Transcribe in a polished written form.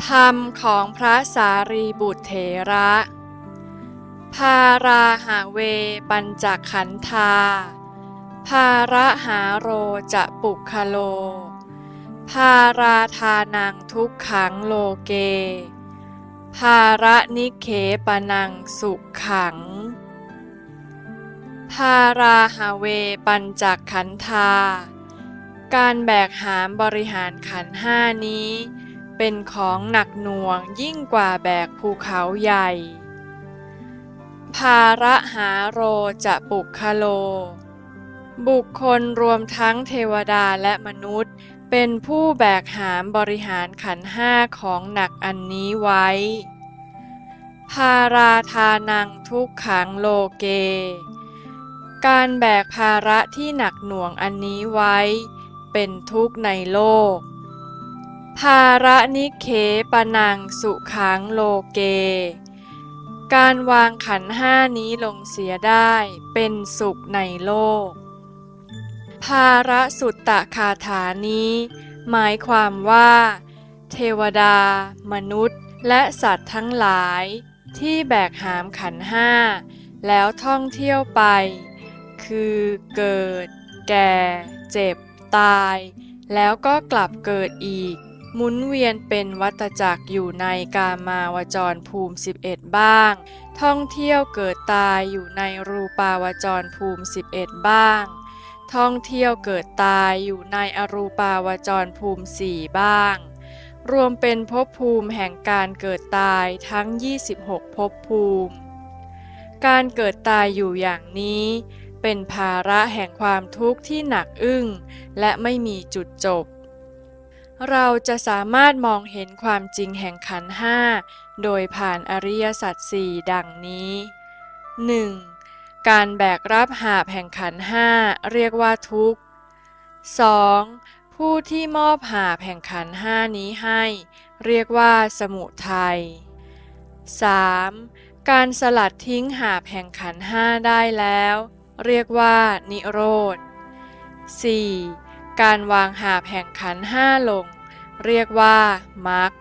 ธรรมของพระสารีบุตรเถระภาราหาเวปัญจขันธาภาระหาโรจะปุคโลภาราทานังทุกขังโลเกภาระนิเขปนังสุขังภาราหาเวปัญจขันธาการแบกหามบริหารขันธ์ห้านี้เป็นของหนักหน่วงยิ่งกว่าแบกภูเขาใหญ่ภาระหาโรจะปุคโลบุคคลรวมทั้งเทวดาและมนุษย์เป็นผู้แบกหามบริหารขันธ์ห้าของหนักอันนี้ไว้ภาราทานังทุกขังโลเกการแบกภาระที่หนักหน่วงอันนี้ไว้เป็นทุกข์ในโลกภาระนิเขปนังสุขังโลเกการวางขันธ์ห้านี้ลงเสียได้เป็นสุขในโลกภาระสุตตคาถานี้หมายความว่าเทวดามนุษย์และสัตว์ทั้งหลายที่แบกหามขันธ์ห้าแล้วท่องเที่ยวไปคือเกิดแก่เจ็บตายแล้วก็กลับเกิดอีกหมุนเวียนเป็นวัฏจักรอยู่ในกามาวจรภูมิ11บ้างท่องเที่ยวเกิดตายอยู่ในรูปาวจรภูมิ11บ้างท่องเที่ยวเกิดตายอยู่ในอรูปาวจรภูมิ4บ้างรวมเป็นภพภูมิแห่งการเกิดตายทั้ง26ภพภูมิการเกิดตายอยู่อย่างนี้เป็นภาระแห่งความทุกข์ที่หนักอึ้งและไม่มีจุดจบเราจะสามารถมองเห็นความจริงแห่งขันธ์ห้าโดยผ่านอริยสัจสี่ดังนี้ 1. การแบกรับหาบแห่งขันธ์ห้าเรียกว่าทุกข์ 2. ผู้ที่มอบหาบแห่งขันธ์ห้านี้ให้เรียกว่าสมุทัย 3. การสลัดทิ้งหาบแห่งขันธ์ห้าได้แล้วเรียกว่านิโรธ 4. การวางหาบแห่งขันธ์ห้าลงเรียกว่ามรรค